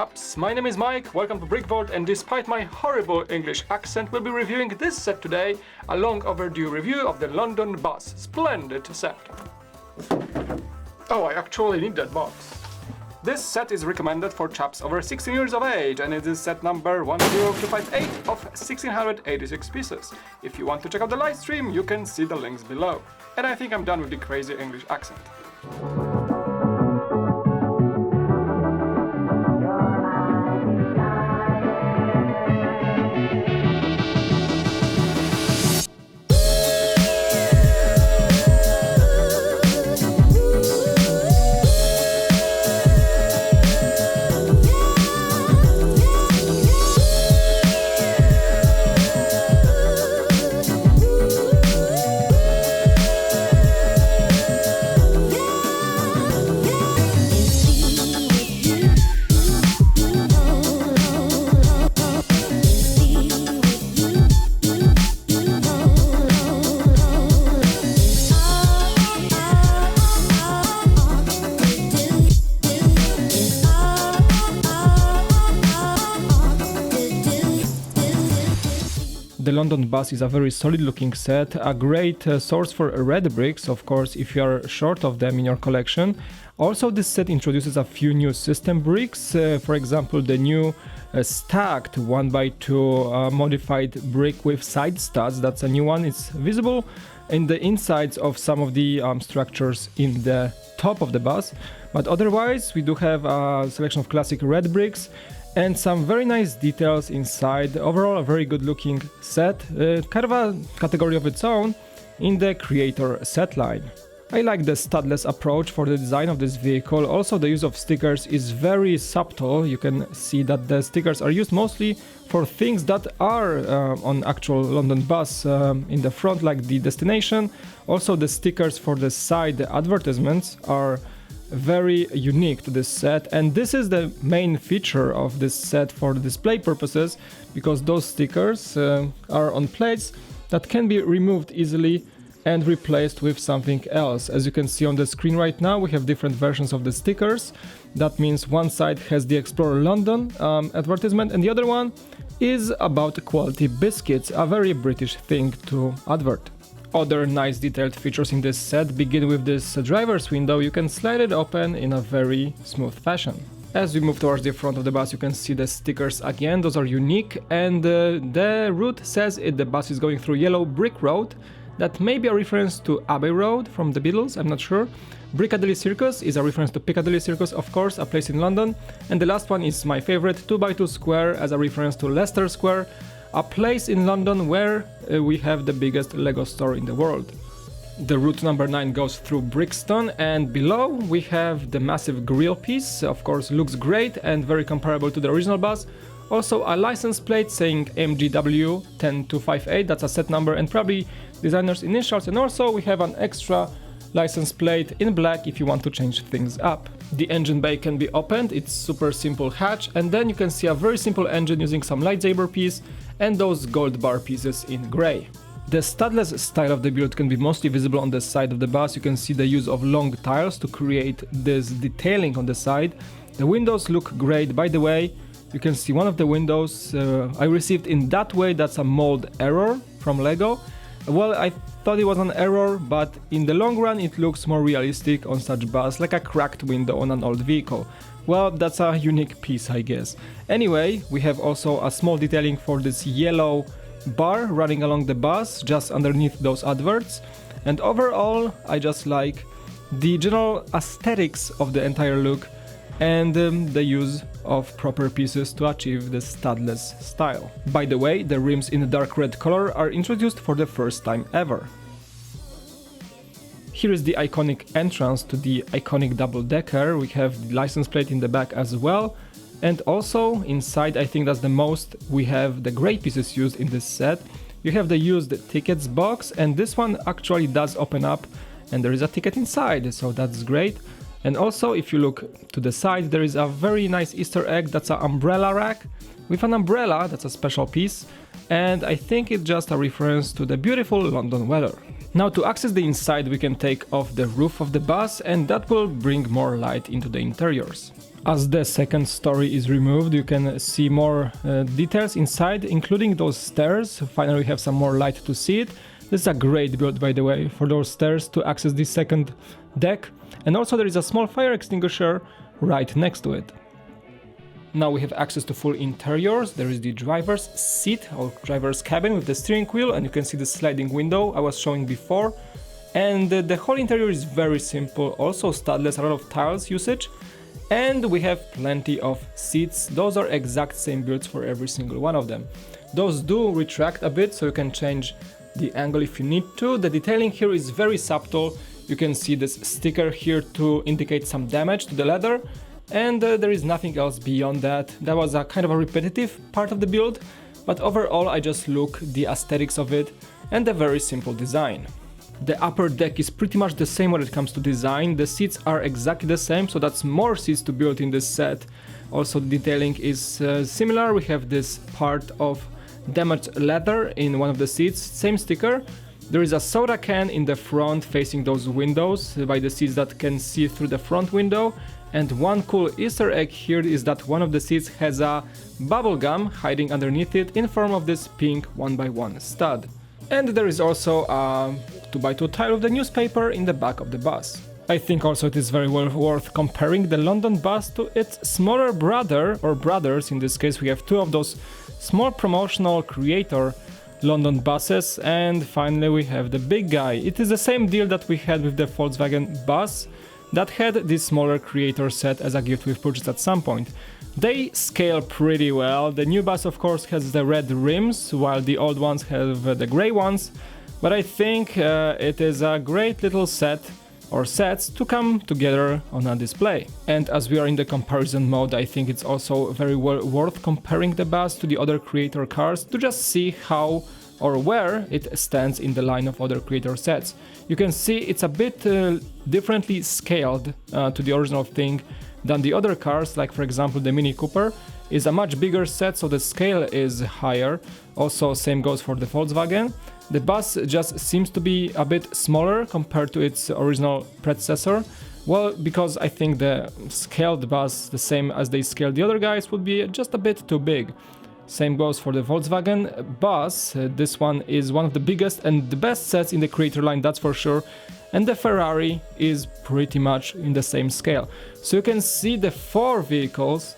chaps, my name is Mike, welcome to BrickVault, and despite my horrible English accent, we'll be reviewing this set today, a long overdue review of the London Bus. Splendid set. Oh, I actually need that box. This set is recommended for chaps over 16 years of age, and it is set number 10258 of 1686 pieces. If you want to check out the live stream, you can see the links below. And I think I'm done with the crazy English accent. The London Bus is a very solid looking set, a great source for red bricks, of course, if you are short of them in your collection. Also, this set introduces a few new system bricks, for example the new stacked 1x2 modified brick with side studs. That's a new one. It's visible in the insides of some of the structures in the top of the bus, but otherwise we do have a selection of classic red bricks and some very nice details inside. Overall, a very good looking set, kind of a category of its own in the creator set line. I like the studless approach for the design of this vehicle. Also, the use of stickers is very subtle. You can see that the stickers are used mostly for things that are on actual London bus in the front, like the destination. Also, the stickers for the side, the advertisements, are very unique to this set, and this is the main feature of this set for display purposes, because those stickers are on plates that can be removed easily and replaced with something else. As you can see on the screen right now, we have different versions of the stickers. That means one side has the Explorer London advertisement, and the other one is about quality biscuits, a very British thing to advert. Other nice detailed features in this set begin with this driver's window. You can slide it open in a very smooth fashion. As we move towards the front of the bus, you can see the stickers again. Those are unique, and the route says the bus is going through yellow brick road. That may be a reference to Abbey Road from the Beatles, I'm not sure. Piccadilly Circus is a reference to Piccadilly Circus, of course, a place in London. And the last one is my favorite, 2x2 Square, as a reference to Leicester Square, a place in London where we have the biggest Lego store in the world. The route number 9 goes through Brixton, and below we have the massive grille piece. Of course, looks great and very comparable to the original bus. Also a license plate saying MGW 10258, that's a set number and probably designer's initials, and also we have an extra license plate in black if you want to change things up. The engine bay can be opened, it's super simple hatch, and then you can see a very simple engine using some lightsaber piece and those gold bar pieces in grey. The studless style of the build can be mostly visible on the side of the bus. You can see the use of long tiles to create this detailing on the side. The windows look great. By the way, you can see one of the windows I received in that way. That's a mold error from Lego. Well, I thought it was an error, but in the long run it looks more realistic on such bus, like a cracked window on an old vehicle. Well, that's a unique piece, I guess. Anyway, we have also a small detailing for this yellow bar running along the bus, just underneath those adverts. And overall, I just like the general aesthetics of the entire look and the use of proper pieces to achieve the studless style. By the way, the rims in dark red color are introduced for the first time ever. Here is the iconic entrance to the iconic double-decker. We have the license plate in the back as well, and also inside, I think that's the most, we have the grey pieces used in this set. You have the used tickets box, and this one actually does open up and there is a ticket inside, so that's great. And also, if you look to the side, there is a very nice Easter egg. That's an umbrella rack with an umbrella. That's a special piece, and I think it's just a reference to the beautiful London weather. Now to access the inside we can take off the roof of the bus, and that will bring more light into the interiors. As the second story is removed, you can see more details inside, including those stairs. Finally we have some more light to see it. This is a great build, by the way, for those stairs to access the second deck. And also there is a small fire extinguisher right next to it. Now we have access to full interiors. There is the driver's seat or driver's cabin with the steering wheel, and you can see the sliding window I was showing before. And the whole interior is very simple, also studless, a lot of tiles usage. And we have plenty of seats. Those are exact same builds for every single one of them. Those do retract a bit, so you can change the angle if you need to. The detailing here is very subtle. You can see this sticker here to indicate some damage to the leather. And there is nothing else beyond that. That was a kind of a repetitive part of the build, but overall I just look the aesthetics of it and the very simple design. The upper deck is pretty much the same when it comes to design. The seats are exactly the same, so that's more seats to build in this set. Also the detailing is similar. We have this part of damaged leather in one of the seats, same sticker. There is a soda can in the front facing those windows by the seats that can see through the front window. And one cool Easter egg here is that one of the seats has a bubble gum hiding underneath it in form of this pink 1x1 stud. And there is also a 2x2 tile of the newspaper in the back of the bus. I think also it is very well worth comparing the London bus to its smaller brother, or brothers. In this case we have two of those small promotional creator London buses, and finally we have the big guy. It is the same deal that we had with the Volkswagen bus that had this smaller creator set as a gift we've purchased at some point. They scale pretty well. The new bus of course has the red rims, while the old ones have the grey ones, but I think it is a great little set or sets to come together on a display. And as we are in the comparison mode, I think it's also very well worth comparing the bus to the other creator cars to just see how or where it stands in the line of other creator sets. You can see it's a bit differently scaled to the original thing than the other cars, like for example the Mini Cooper is a much bigger set, so the scale is higher. Also same goes for the Volkswagen. The bus just seems to be a bit smaller compared to its original predecessor. Well, because I think the scaled bus, the same as they scaled the other guys, would be just a bit too big. Same goes for the Volkswagen bus. This one is one of the biggest and the best sets in the creator line, that's for sure. And the Ferrari is pretty much in the same scale. So you can see the four vehicles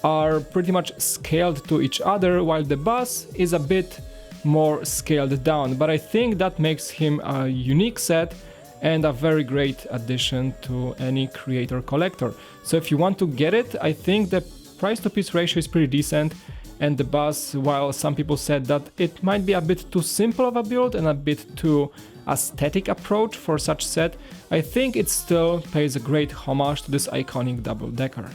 are pretty much scaled to each other, while the bus is a bit more scaled down. But I think that makes him a unique set and a very great addition to any creator collector. So if you want to get it, I think the price to piece ratio is pretty decent. And the bus, while some people said that it might be a bit too simple of a build and a bit too aesthetic approach for such set, I think it still pays a great homage to this iconic double-decker.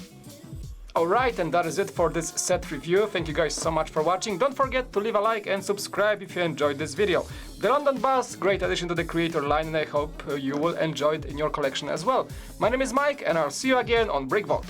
Alright, and that is it for this set review. Thank you guys so much for watching. Don't forget to leave a like and subscribe if you enjoyed this video. The London bus, great addition to the creator line, and I hope you will enjoy it in your collection as well. My name is Mike, and I'll see you again on BrickVault.